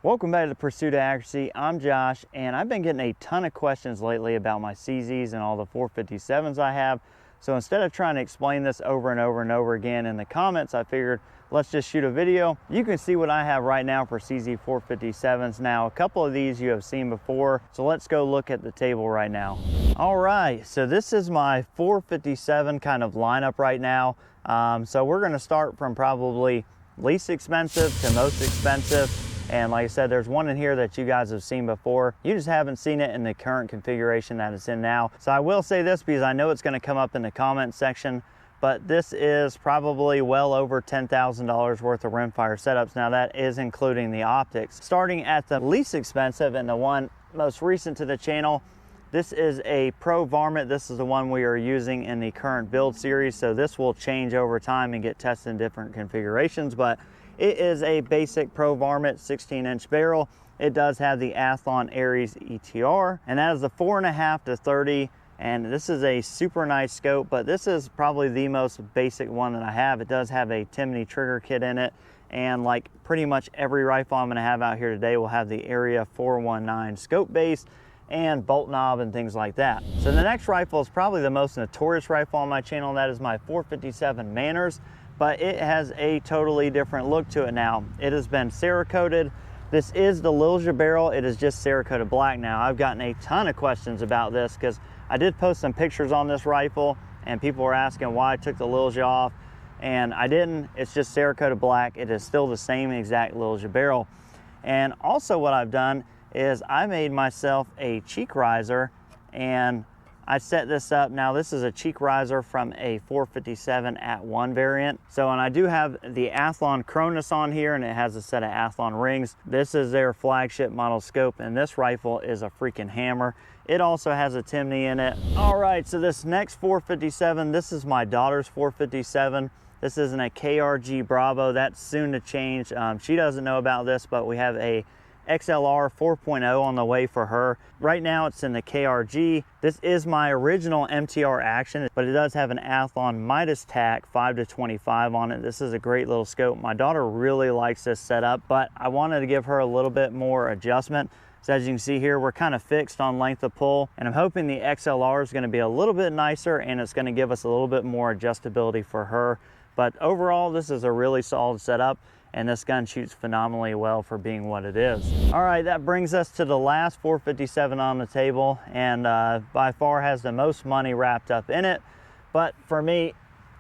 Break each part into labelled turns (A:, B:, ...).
A: Welcome back to the Pursuit of Accuracy. I'm Josh, and I've been getting a ton of questions lately about my CZs and all the 457s I have. So instead of trying to explain this over and over and over again in the comments, I figured let's just shoot a video. You can see what I have right now for CZ 457s. Now, a couple of these you have seen before, so let's go look at the table right now. All right, so this is my 457 kind of lineup right now. So we're gonna start from probably least expensive to most expensive. And like I said, there's one in here that you guys have seen before. You just haven't seen it in the current configuration that it's in now. So I will say this because I know it's gonna come up in the comment section, but this is probably well over $10,000 worth of Rimfire setups. Now that is including the optics. Starting at the least expensive and the one most recent to the channel, this is a Pro Varmint. This is the one we are using in the current build series. So this will change over time and get tested in different configurations, but it is a basic Pro Varmint 16-inch barrel. It does have the Athlon Aries ETR, and that is a 4.5 to 30. And this is a super nice scope, but this is probably the most basic one that I have. It does have a Timney trigger kit in it, and like pretty much every rifle I'm gonna have out here today will have the Area 419 scope base and bolt knob and things like that. So the next rifle is probably the most notorious rifle on my channel, and that is my 457 Manners, but it has a totally different look to it now. It has been Cerakoted. This is the Lilja barrel. It is just Cerakoted black now. I've gotten a ton of questions about this because I did post some pictures on this rifle and people were asking why I took the Lilja off, and I didn't. It's just Cerakoted black. It is still the same exact Lilja barrel. And also what I've done is I made myself a cheek riser, and I set this up. Now this is a cheek riser from a 457 at 1 variant. So, and I do have the Athlon Cronus on here, and it has a set of Athlon rings. This is their flagship model scope, and this rifle is a freaking hammer. It also has a Timney in it. All right, so this next 457, this is my daughter's 457. This isn't a KRG Bravo. That's soon to change. She doesn't know about this, but we have a XLR 4.0 on the way for her. Right now it's in the KRG. This is my original MTR Action, but it does have an Athlon Midas TAC 5 to 25 on it. This is a great little scope. My daughter really likes this setup, but I wanted to give her a little bit more adjustment. So as you can see here, we're kind of fixed on length of pull, and I'm hoping the XLR is going to be a little bit nicer and it's going to give us a little bit more adjustability for her. But overall, this is a really solid setup, and this gun shoots phenomenally well for being what it is. All right, that brings us to the last 457 on the table, and by far has the most money wrapped up in it. But for me,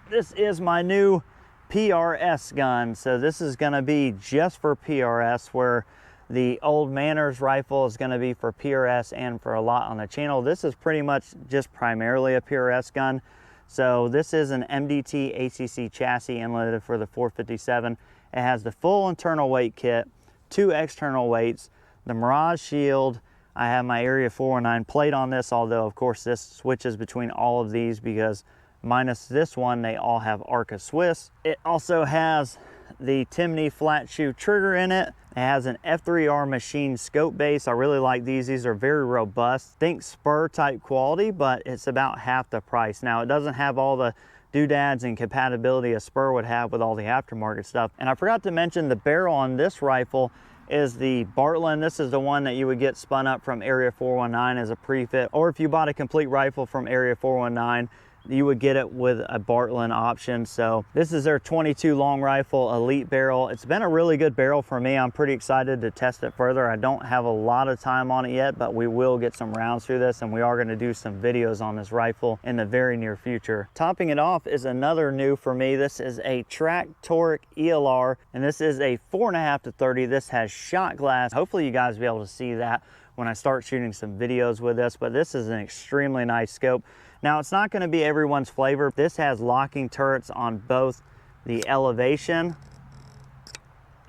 A: this is my new PRS gun. So this is gonna be just for PRS, where the old Manners rifle is gonna be for PRS and for a lot on the channel. This is pretty much just primarily a PRS gun. So this is an MDT ACC chassis inletted for the 457. It has the full internal weight kit, 2 external weights, the Mirage shield. I have my Area 419 plate on this, although of course this switches between all of these because minus this one, they all have Arca Swiss. It also has the Timney flat shoe trigger in it. It has an F3R machine scope base. I really like these. These are very robust. Think spur type quality, but it's about half the price. Now it doesn't have all the doodads and compatibility a spur would have with all the aftermarket stuff. And I forgot to mention the barrel on this rifle is the Bartlein. This is the one that you would get spun up from Area 419 as a pre-fit, or if you bought a complete rifle from Area 419, you would get it with a Bartlein option. So this is their 22 long rifle elite barrel. It's been a really good barrel for me. I'm pretty excited to test it further. I don't have a lot of time on it yet, but we will get some rounds through this, and we are going to do some videos on this rifle in the very near future. Topping it off is another new for me. This is a Track Toric ELR, and this is a 4.5 to 30. This has shot glass. Hopefully you guys will be able to see that when I start shooting some videos with this, but this is an extremely nice scope. Now, it's not going to be everyone's flavor. This has locking turrets on both the elevation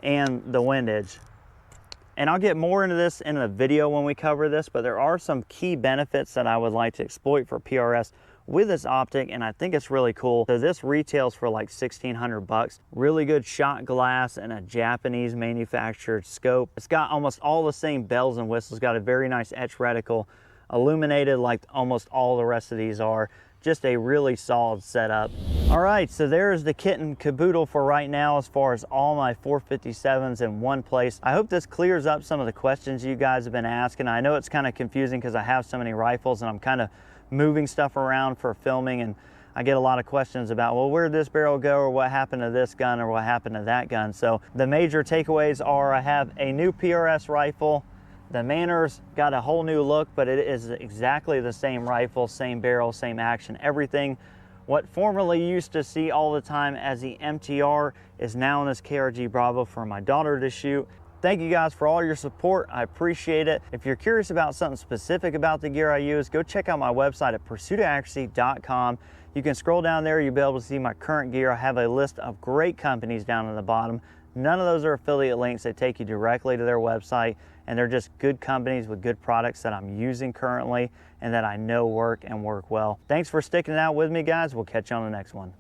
A: and the windage. And I'll get more into this in a video when we cover this, but there are some key benefits that I would like to exploit for PRS with this optic, and I think it's really cool. So this retails for like 1,600 bucks. Really good shot glass and a Japanese manufactured scope. It's got almost all the same bells and whistles. Got a very nice etch reticle, illuminated like almost all the rest of these are. just a really solid setup. All right, so there's the kit and caboodle for right now as far as all my 457s in one place. I hope this clears up some of the questions you guys have been asking. I know it's kind of confusing because I have so many rifles and I'm kind of moving stuff around for filming, and I get a lot of questions about, well, where'd this barrel go, or what happened to this gun, or what happened to that gun. So the major takeaways are I have a new PRS rifle. The Manor's got a whole new look, but it is exactly the same rifle, same barrel, same action, everything. What formerly used to see all the time as the MTR is now in this KRG Bravo for my daughter to shoot. Thank you guys for all your support. I appreciate it. If you're curious about something specific about the gear I use, go check out my website at pursuitofaccuracy.com. You can scroll down there, you'll be able to see my current gear. I have a list of great companies down at the bottom. None of those are affiliate links. They take you directly to their website, and they're just good companies with good products that I'm using currently and that I know work and work well. Thanks for sticking it out with me, guys. We'll catch you on the next one.